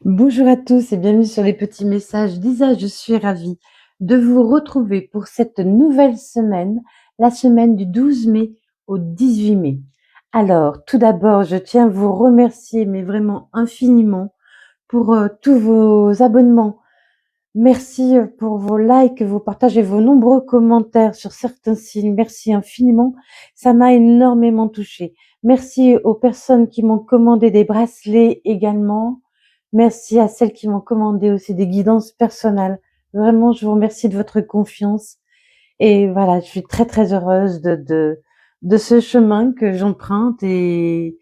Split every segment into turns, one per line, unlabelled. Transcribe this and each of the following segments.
Bonjour à tous et bienvenue sur les petits messages d'Isa. Je suis ravie de vous retrouver pour cette nouvelle semaine, la semaine du 12 mai au 18 mai. Alors, tout d'abord, je tiens à vous remercier, mais vraiment infiniment, pour tous vos abonnements. Merci pour vos likes, vos partages et vos nombreux commentaires sur certains sites. Merci infiniment. Ça m'a énormément touchée. Merci aux personnes qui m'ont commandé des bracelets également. Merci à celles qui m'ont commandé aussi des guidances personnelles. Vraiment, je vous remercie de votre confiance. Et voilà, je suis très très heureuse de ce chemin que j'emprunte et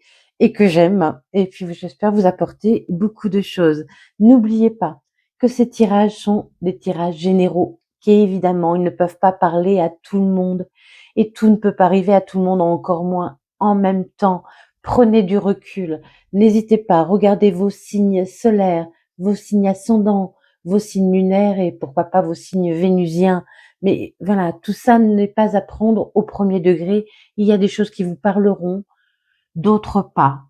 que j'aime. Et puis j'espère vous apporter beaucoup de choses. N'oubliez pas que ces tirages sont des tirages généraux, qu'évidemment, ils ne peuvent pas parler à tout le monde et tout ne peut pas arriver à tout le monde, encore moins en même temps. Prenez du recul. N'hésitez pas, regardez vos signes solaires, vos signes ascendants, vos signes lunaires et pourquoi pas vos signes vénusiens. Mais voilà, tout ça n'est pas à prendre au premier degré. Il y a des choses qui vous parleront, d'autres pas.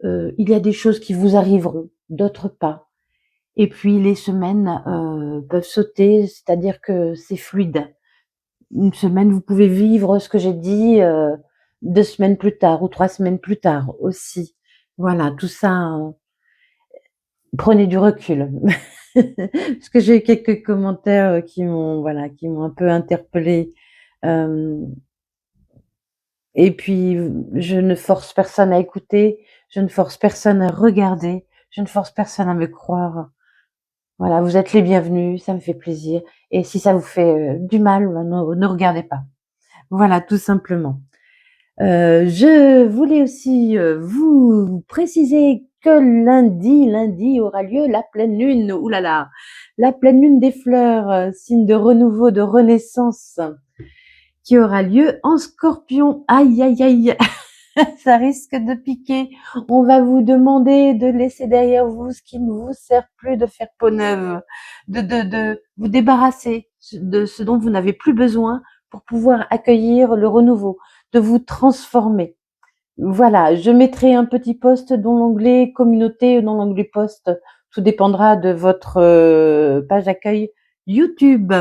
Il y a des choses qui vous arriveront, d'autres pas. Et puis les semaines peuvent sauter, c'est-à-dire que c'est fluide. Une semaine, vous pouvez vivre ce que j'ai dit 2 semaines plus tard ou 3 semaines plus tard aussi. Voilà, tout ça, prenez du recul. Parce que j'ai eu quelques commentaires qui m'ont un peu interpellée. Et puis, je ne force personne à écouter, je ne force personne à regarder, je ne force personne à me croire. Voilà, vous êtes les bienvenus, ça me fait plaisir. Et si ça vous fait du mal, ne regardez pas. Voilà, tout simplement. Je voulais aussi vous préciser que lundi aura lieu la pleine lune. Ouh là là, la pleine lune des fleurs, signe de renouveau, de renaissance, qui aura lieu en Scorpion. Aïe, aïe, aïe. Ça risque de piquer. On va vous demander de laisser derrière vous ce qui ne vous sert plus, de faire peau neuve, de vous débarrasser de ce dont vous n'avez plus besoin pour pouvoir accueillir le renouveau, de vous transformer. Voilà, je mettrai un petit post dans l'onglet communauté ou dans l'onglet post. Tout dépendra de votre page d'accueil YouTube.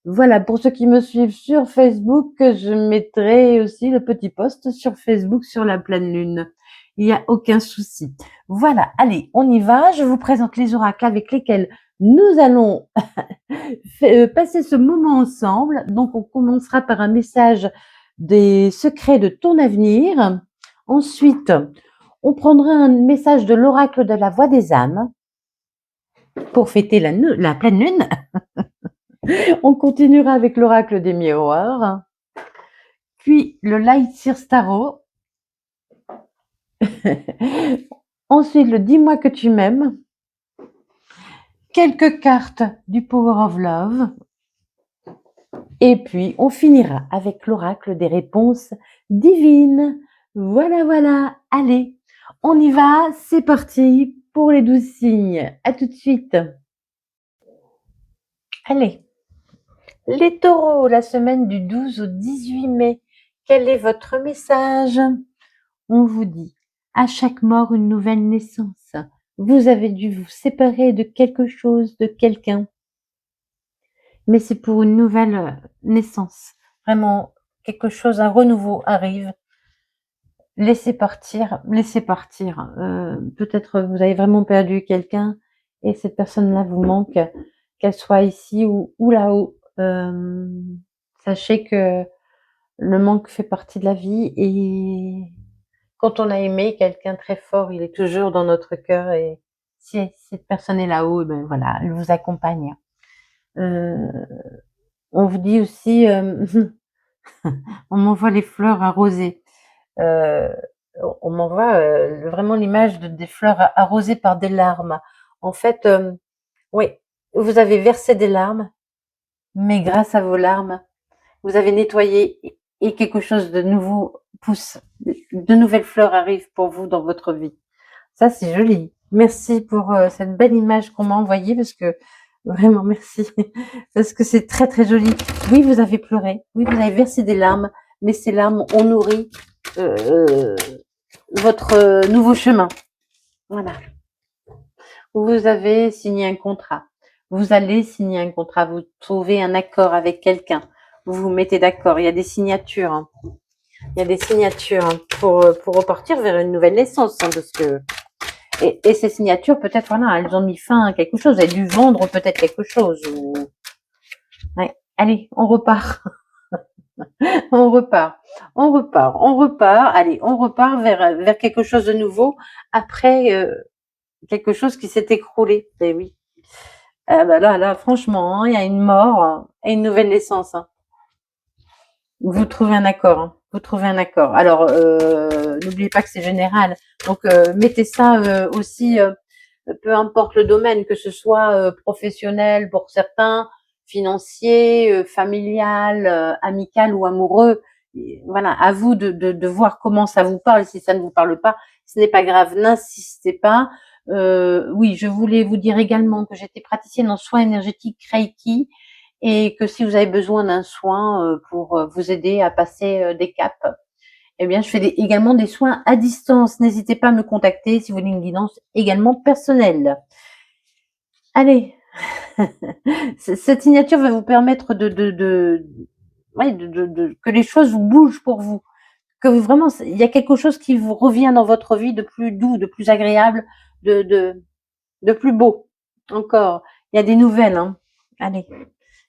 Voilà, pour ceux qui me suivent sur Facebook, je mettrai aussi le petit post sur Facebook sur la pleine lune. Il n'y a aucun souci. Voilà, allez, on y va. Je vous présente les oracles avec lesquels nous allons passer ce moment ensemble. Donc, on commencera par un message des secrets de ton avenir. Ensuite, on prendra un message de l'oracle de la voix des âmes pour fêter la pleine lune. On continuera avec l'oracle des miroirs, puis le Light Seer Tarot. Ensuite, le Dis-moi que tu m'aimes. Quelques cartes du Power of Love. Et puis, on finira avec l'oracle des réponses divines. Voilà, voilà. Allez, on y va. C'est parti pour les 12 signes. À tout de suite. Allez. Les taureaux, la semaine du 12 au 18 mai. Quel est votre message? On vous dit, à chaque mort, une nouvelle naissance. Vous avez dû vous séparer de quelque chose, de quelqu'un. Mais c'est pour une nouvelle naissance. Vraiment, quelque chose, un renouveau arrive. Laissez partir, laissez partir. Peut-être vous avez vraiment perdu quelqu'un et cette personne-là vous manque, qu'elle soit ici ou là-haut. Sachez que le manque fait partie de la vie et quand on a aimé quelqu'un très fort, il est toujours dans notre cœur et si cette personne est là-haut, ben voilà, elle vous accompagne. On vous dit aussi, on m'envoie les fleurs arrosées. Euh, on m'envoie vraiment l'image des fleurs arrosées par des larmes. En fait, oui, vous avez versé des larmes, mais grâce à vos larmes, vous avez nettoyé et quelque chose de nouveau pousse. De nouvelles fleurs arrivent pour vous dans votre vie. Ça, c'est joli. Merci pour cette belle image qu'on m'a envoyée parce que vraiment merci parce que c'est très très joli. Oui, vous avez pleuré. Oui, vous avez versé des larmes, mais ces larmes ont nourri votre nouveau chemin. Voilà. vous avez signé un contrat. Vous allez signer un contrat, vous trouvez un accord avec quelqu'un. Vous vous mettez d'accord, il y a des signatures. Hein. Il y a des signatures hein, pour repartir vers une nouvelle naissance. Hein, parce que... et ces signatures, peut-être, voilà, elles ont mis fin à quelque chose. Elles ont dû vendre peut-être quelque chose. Ou... Ouais. Allez, on repart. On repart. On repart. On repart. Allez, on repart vers quelque chose de nouveau après quelque chose qui s'est écroulé. Eh oui. Bah là, franchement, il y a une mort et une nouvelle naissance. Hein. Vous trouvez un accord. Hein. Vous trouvez un accord. Alors, n'oubliez pas que c'est général. Donc, mettez ça aussi, peu importe le domaine, que ce soit professionnel pour certains, financier, familial, amical ou amoureux. Et voilà, à vous de voir comment ça vous parle. Si ça ne vous parle pas, ce n'est pas grave. N'insistez pas. Oui, je voulais vous dire également que j'étais praticienne en soins énergétiques Reiki et que si vous avez besoin d'un soin pour vous aider à passer des caps, eh bien, je fais également des soins à distance. N'hésitez pas à me contacter si vous voulez une guidance également personnelle. Allez, cette signature va vous permettre que les choses bougent pour vous. Que vous, vraiment, il y a quelque chose qui vous revient dans votre vie de plus doux, de plus agréable, de plus beau. Encore, il y a des nouvelles. Hein. Allez.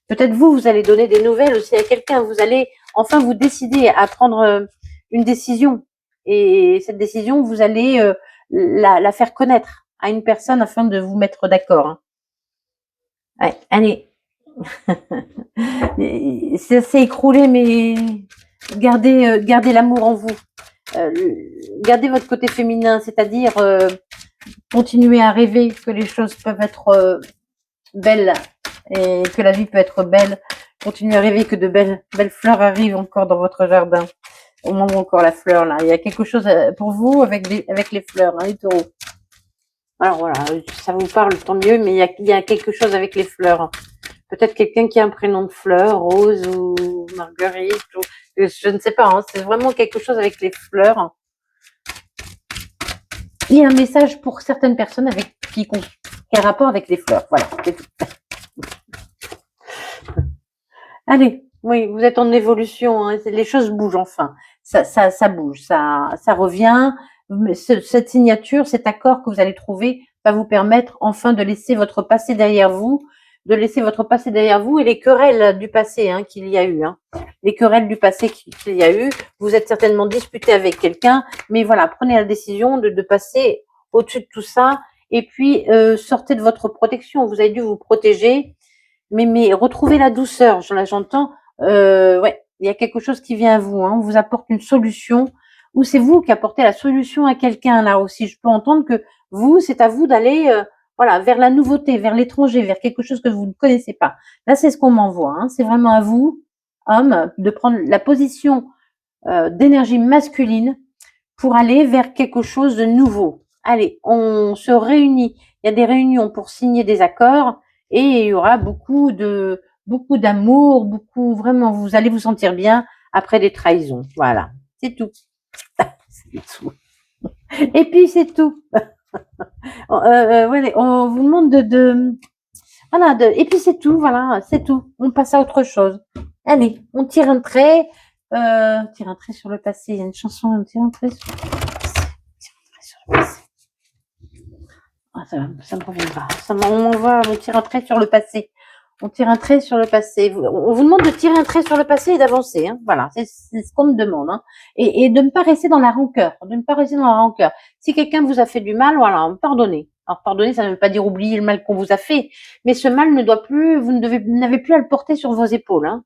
Peut-être vous allez donner des nouvelles aussi à quelqu'un. Vous allez enfin vous décider à prendre une décision. Et cette décision, vous allez la faire connaître à une personne afin de vous mettre d'accord. Hein. Ouais, allez. C'est écroulé, mais gardez l'amour en vous. Gardez votre côté féminin, c'est-à-dire continuez à rêver que les choses peuvent être belles et que la vie peut être belle. Continuez à rêver que de belles fleurs arrivent encore dans votre jardin. Au moment où encore la fleur là, il y a quelque chose pour vous avec les fleurs, hein, les taureaux. Alors voilà, ça vous parle tant mieux, mais il y a quelque chose avec les fleurs. Peut-être quelqu'un qui a un prénom de fleur, Rose ou Marguerite, ou, je ne sais pas. Hein, c'est vraiment quelque chose avec les fleurs. Il y a un message pour certaines personnes avec qui a rapport avec les fleurs. Voilà, c'est tout. Allez, oui, vous êtes en évolution, hein, les choses bougent enfin. Ça bouge, ça revient. Cette signature, cet accord que vous allez trouver va vous permettre enfin de laisser votre passé derrière vous, et les querelles du passé hein, qu'il y a eu. Hein. Les querelles du passé qu'il y a eu. Vous êtes certainement disputé avec quelqu'un, mais voilà, prenez la décision de passer au-dessus de tout ça et puis sortez de votre protection. Vous avez dû vous protéger. Mais retrouvez la douceur, j'entends, ouais, il y a quelque chose qui vient à vous, hein, on vous apporte une solution, ou c'est vous qui apportez la solution à quelqu'un, là aussi. Je peux entendre que vous, c'est à vous d'aller, voilà, vers la nouveauté, vers l'étranger, vers quelque chose que vous ne connaissez pas. Là, c'est ce qu'on m'envoie, hein, c'est vraiment à vous, homme, de prendre la position d'énergie masculine pour aller vers quelque chose de nouveau. Allez, on se réunit. Il y a des réunions pour signer des accords et il y aura beaucoup d'amour, vraiment, vous allez vous sentir bien après des trahisons. Voilà, c'est tout. C'est tout. Et puis c'est tout. Ouais, on vous demande voilà, et puis c'est tout, voilà, c'est tout. On passe à autre chose. Allez, on tire un trait sur le passé. Il y a une chanson, on tire un trait sur le passé. Ah, ça me revient pas. On tire un trait sur le passé. On tire un trait sur le passé. On vous demande de tirer un trait sur le passé et d'avancer. Hein. Voilà, c'est ce qu'on me demande. Hein. Et de ne pas rester dans la rancœur. Si quelqu'un vous a fait du mal, voilà, pardonnez. Alors pardonner, ça ne veut pas dire oublier le mal qu'on vous a fait, mais ce mal ne doit plus, n'avez plus à le porter sur vos épaules. Hein.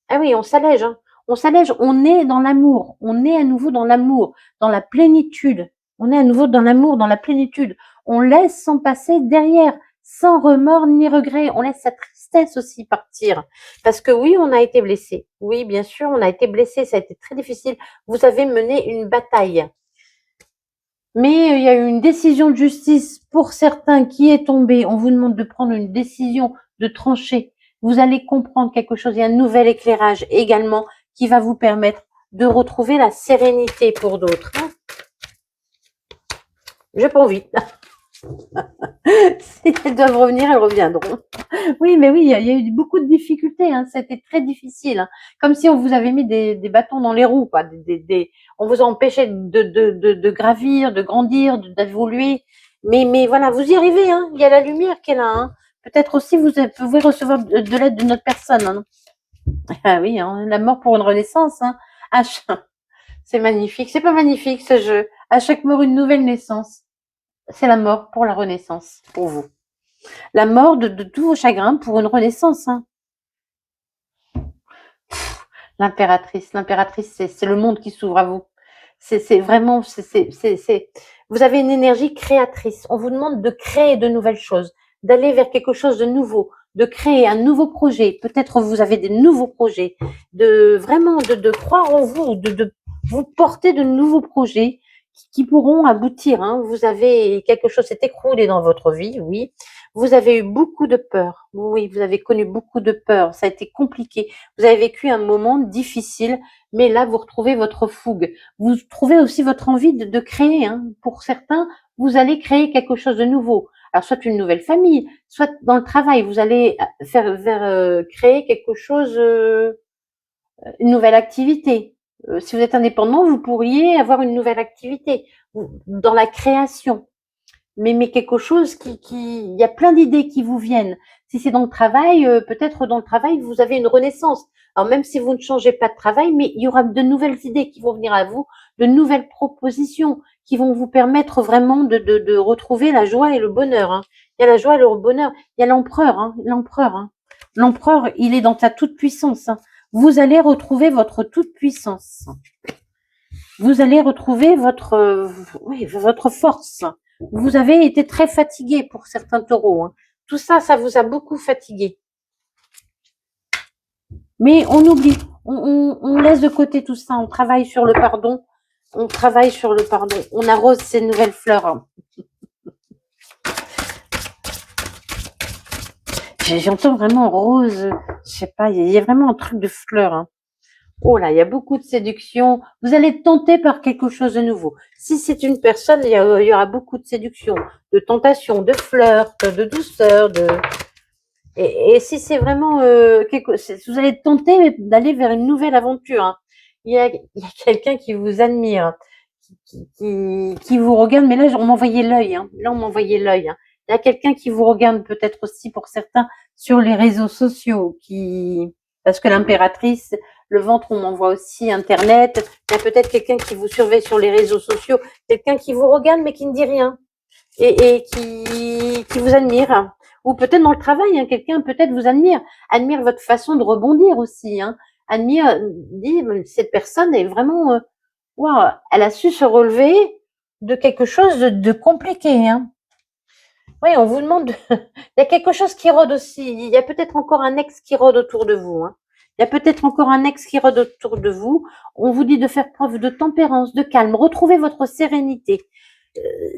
Ah oui, on s'allège. Hein. On s'allège. On est dans l'amour. On est à nouveau dans l'amour, dans la plénitude. On est à nouveau dans l'amour, dans la plénitude. On laisse son passé derrière, sans remords ni regrets. On laisse sa tristesse aussi partir. Parce que oui, on a été blessé. Oui, bien sûr, on a été blessé. Ça a été très difficile. Vous avez mené une bataille. Mais il y a eu une décision de justice pour certains qui est tombée. On vous demande de prendre une décision, de trancher. Vous allez comprendre quelque chose. Il y a un nouvel éclairage également qui va vous permettre de retrouver la sérénité pour d'autres. J'ai pas envie. elles doivent revenir, elles reviendront. Oui, mais oui, il y a eu beaucoup de difficultés, hein. C'était très difficile, hein. Comme si on vous avait mis des bâtons dans les roues, quoi. On vous a empêché de gravir, de grandir, d'évoluer. Mais voilà, vous y arrivez, hein. Il y a la lumière qui est là, hein. Peut-être aussi vous pouvez recevoir de l'aide d'une autre personne, hein. Ah oui, hein, la mort pour une renaissance, hein. C'est magnifique. C'est pas magnifique ce jeu. À chaque mort, une nouvelle naissance. C'est la mort pour la renaissance, pour vous. La mort de tous vos chagrins pour une renaissance, hein. L'impératrice, c'est le monde qui s'ouvre à vous. C'est vraiment, vous avez une énergie créatrice. On vous demande de créer de nouvelles choses, d'aller vers quelque chose de nouveau, de créer un nouveau projet. Peut-être vous avez des nouveaux projets, de vraiment de croire en vous, de vous porter de nouveaux projets qui pourront aboutir, hein. Vous avez quelque chose s'est écroulé dans votre vie, oui. Vous avez eu beaucoup de peur. Oui, vous avez connu beaucoup de peur. Ça a été compliqué. Vous avez vécu un moment difficile, mais là, vous retrouvez votre fougue. Vous trouvez aussi votre envie de créer, hein. Pour certains, vous allez créer quelque chose de nouveau. Alors, soit une nouvelle famille, soit dans le travail, vous allez créer quelque chose, une nouvelle activité. Si vous êtes indépendant, vous pourriez avoir une nouvelle activité dans la création. Mais quelque chose il y a plein d'idées qui vous viennent. Si c'est dans le travail, peut-être dans le travail, vous avez une renaissance. Alors même si vous ne changez pas de travail, mais il y aura de nouvelles idées qui vont venir à vous, de nouvelles propositions qui vont vous permettre vraiment de retrouver la joie et le bonheur, hein. Il y a la joie et le bonheur. Il y a l'empereur, hein, l'empereur, hein. L'empereur, il est dans sa toute puissance, hein. Vous allez retrouver votre toute puissance. Vous allez retrouver votre force. Vous avez été très fatigué pour certains taureaux, hein. Tout ça, ça vous a beaucoup fatigué. Mais on oublie, on laisse de côté tout ça, on travaille sur le pardon, on travaille sur le pardon, on arrose ces nouvelles fleurs, hein. J'entends vraiment rose, je sais pas, il y a vraiment un truc de fleurs, hein. Oh là, il y a beaucoup de séduction. Vous allez être tenté par quelque chose de nouveau. Si c'est une personne, il y aura beaucoup de séduction, de tentation, de flirt, de douceur, et si c'est vraiment vous allez être tenté d'aller vers une nouvelle aventure, hein. Il y a quelqu'un qui vous admire, qui vous regarde, mais là on m'envoyait l'œil, hein. Là on m'envoyait l'œil, hein. Il y a quelqu'un qui vous regarde peut-être aussi pour certains sur les réseaux sociaux, parce que l'impératrice, le ventre, on m'envoie aussi Internet. Il y a peut-être quelqu'un qui vous surveille sur les réseaux sociaux, quelqu'un qui vous regarde mais qui ne dit rien et qui vous admire. Ou peut-être dans le travail, hein, quelqu'un peut-être vous admire votre façon de rebondir aussi, hein. Dit cette personne est vraiment, wow, elle a su se relever de quelque chose de compliqué, hein. Oui, on vous demande, il y a quelque chose qui rôde aussi. Il y a peut-être encore un ex qui rôde autour de vous, hein. Il y a peut-être encore un ex qui rôde autour de vous. On vous dit de faire preuve de tempérance, de calme, retrouvez votre sérénité.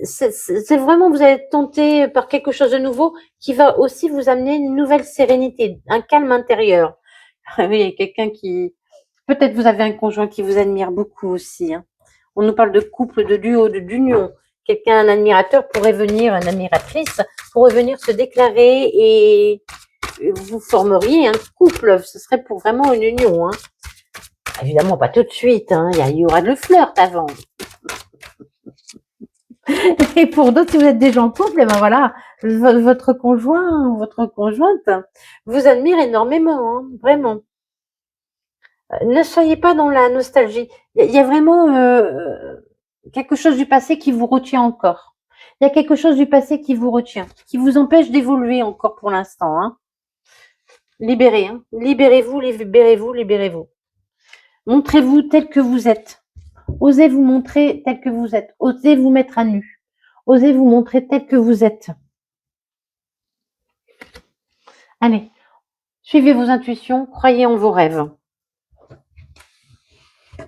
C'est vraiment, vous allez être tenté par quelque chose de nouveau qui va aussi vous amener une nouvelle sérénité, un calme intérieur. Oui, il y a quelqu'un peut-être vous avez un conjoint qui vous admire beaucoup aussi, hein. On nous parle de couple, de duo, d'union. Quelqu'un, un admirateur pourrait venir, une admiratrice pourrait venir se déclarer et vous formeriez un couple. Ce serait pour vraiment une union, hein. Évidemment, pas tout de suite, hein. Il y aura de le flirt avant. Et pour d'autres, si vous êtes déjà en couple, et ben voilà, votre conjoint ou votre conjointe vous admire énormément, hein, vraiment. Ne soyez pas dans la nostalgie. Il y a vraiment quelque chose du passé qui vous retient encore. Il y a quelque chose du passé qui vous retient, qui vous empêche d'évoluer encore pour l'instant, hein. Libérez, hein. Libérez-vous, libérez-vous, libérez-vous. Montrez-vous tel que vous êtes. Osez vous montrer tel que vous êtes. Osez vous mettre à nu. Osez vous montrer tel que vous êtes. Allez, suivez vos intuitions, croyez en vos rêves.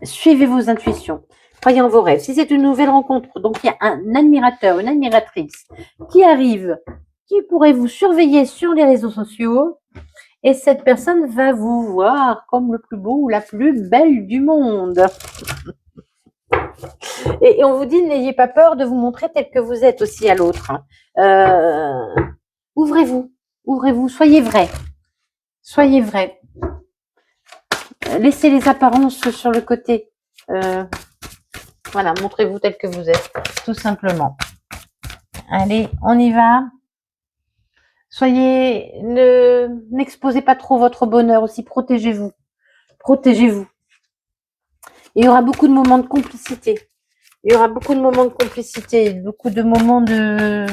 Suivez vos intuitions, croyez en vos rêves. Si c'est une nouvelle rencontre, donc il y a un admirateur, une admiratrice qui arrive, qui pourrait vous surveiller sur les réseaux sociaux, et cette personne va vous voir comme le plus beau ou la plus belle du monde. Et on vous dit, n'ayez pas peur de vous montrer tel que vous êtes aussi à l'autre. ouvrez-vous, ouvrez-vous, soyez vrai. Soyez vrai. Laissez les apparences sur le côté. Voilà, montrez-vous tel que vous êtes, tout simplement. Allez, on y va. N'exposez pas trop votre bonheur aussi, protégez-vous. Protégez-vous. Il y aura beaucoup de moments de complicité. Il y aura beaucoup de moments de complicité, beaucoup de moments de...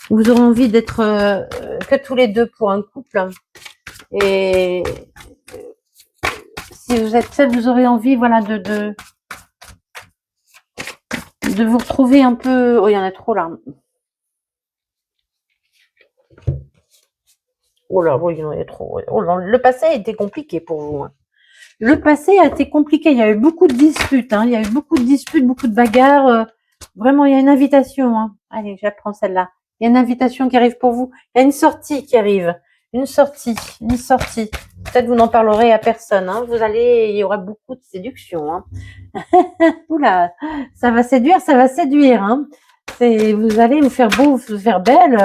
Vous aurez envie d'être que tous les deux pour un couple. Et si vous êtes seul, vous aurez envie, voilà, de vous retrouver un peu... Oh, il y en a trop là. Oh là, oui, il y en a trop. Oh là, le passé a été compliqué pour vous. Hein. Le passé a été compliqué. Il y a eu beaucoup de disputes. Hein. Il y a eu beaucoup de disputes, beaucoup de bagarres. Vraiment, il y a une invitation. Hein. Allez, j'apprends celle-là. Il y a une invitation qui arrive pour vous. Il y a une sortie qui arrive. Une sortie. Une sortie. Peut-être vous n'en parlerez à personne. Hein. Il y aura beaucoup de séduction. Hein. Oula, ça va séduire, ça va séduire. Hein. Vous allez vous faire beau, vous faire belle.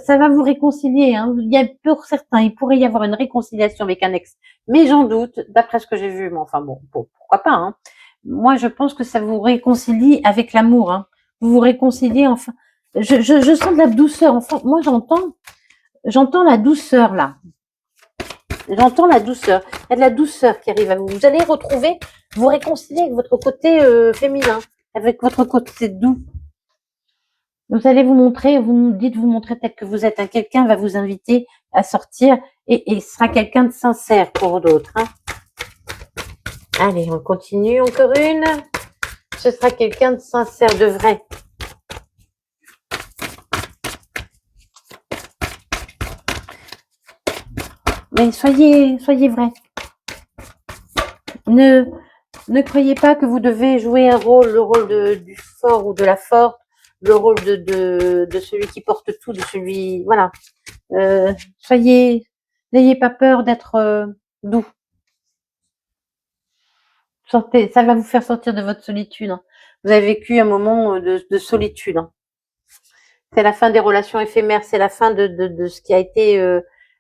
Ça va vous réconcilier. Hein. Il y a pour certains, il pourrait y avoir une réconciliation avec un ex, mais j'en doute, d'après ce que j'ai vu. Mais enfin bon, pourquoi pas. Hein. Moi, je pense que ça vous réconcilie avec l'amour. Hein. Vous vous réconciliez enfin. Je sens de la douceur. Enfin, moi, j'entends la douceur là. J'entends la douceur. Il y a de la douceur qui arrive à vous. Vous allez retrouver, vous réconcilier avec votre côté féminin, avec votre côté doux. Vous allez vous montrer, vous montrer tel que vous êtes. Hein. Quelqu'un va vous inviter à sortir et sera quelqu'un de sincère pour d'autres. Hein. Allez, on continue. Encore une. Ce sera quelqu'un de sincère, de vrai. Mais soyez vrai. Ne croyez pas que vous devez jouer un rôle, le rôle du fort ou de la forte, le rôle de celui qui porte tout, de celui, voilà. N'ayez pas peur d'être doux. Sortez, ça va vous faire sortir de votre solitude. Hein. Vous avez vécu un moment de solitude. Hein. C'est la fin des relations éphémères, c'est la fin de ce qui a été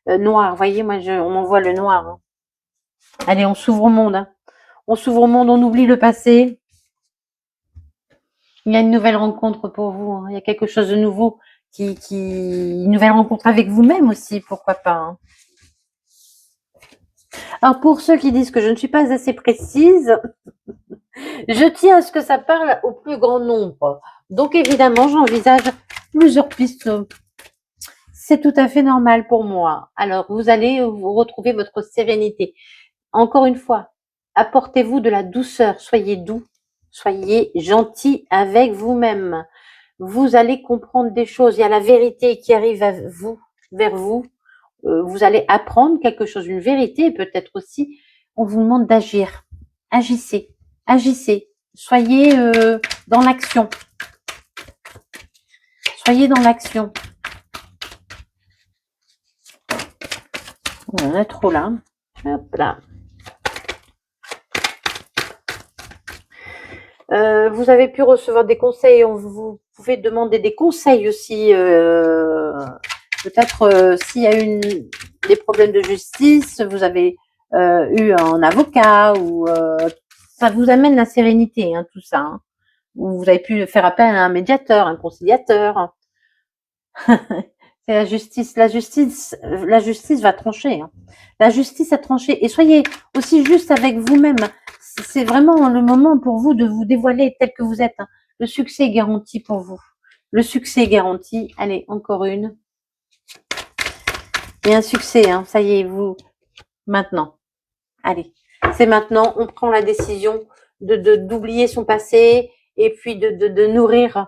noir. Vous voyez, moi, on m'envoie le noir. Hein. Allez, on s'ouvre au monde. Hein. On s'ouvre au monde, on oublie le passé. Il y a une nouvelle rencontre pour vous. Hein. Il y a quelque chose de nouveau une nouvelle rencontre avec vous-même aussi, pourquoi pas. Hein. Alors, pour ceux qui disent que je ne suis pas assez précise, je tiens à ce que ça parle au plus grand nombre. Donc, évidemment, j'envisage plusieurs pistes. C'est tout à fait normal pour moi. Alors, vous allez vous retrouver votre sérénité. Encore une fois, apportez-vous de la douceur. Soyez doux. Soyez gentil avec vous-même. Vous allez comprendre des choses. Il y a la vérité qui arrive vers vous. Vous allez apprendre quelque chose, une vérité. Peut-être aussi, on vous demande d'agir. Agissez. Agissez. Soyez dans l'action. Soyez dans l'action. On en a trop là. Hop là. Vous avez pu recevoir des conseils. Vous pouvez demander des conseils aussi. Peut-être s'il y a des problèmes de justice, vous avez eu un avocat ou ça vous amène la sérénité, hein, tout ça. Hein. Vous avez pu faire appel à un médiateur, un conciliateur. C'est la justice. La justice va trancher. Hein. La justice a tranché. Et soyez aussi juste avec vous-même. C'est vraiment le moment pour vous de vous dévoiler tel que vous êtes. Hein. Le succès est garanti pour vous. Le succès est garanti. Allez, encore une. Et un succès, hein. Ça y est, vous, maintenant. Allez, c'est maintenant. On prend la décision d'oublier son passé et puis de nourrir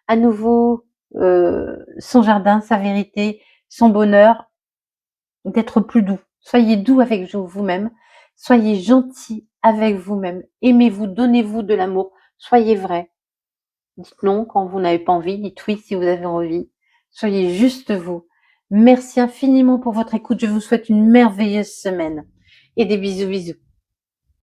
à nouveau son jardin, sa vérité, son bonheur, d'être plus doux. Soyez doux avec vous-même. Soyez gentil avec vous-même. Aimez-vous, donnez-vous de l'amour. Soyez vrai. Dites non quand vous n'avez pas envie. Dites oui si vous avez envie. Soyez juste vous. Merci infiniment pour votre écoute. Je vous souhaite une merveilleuse semaine. Et des bisous, bisous.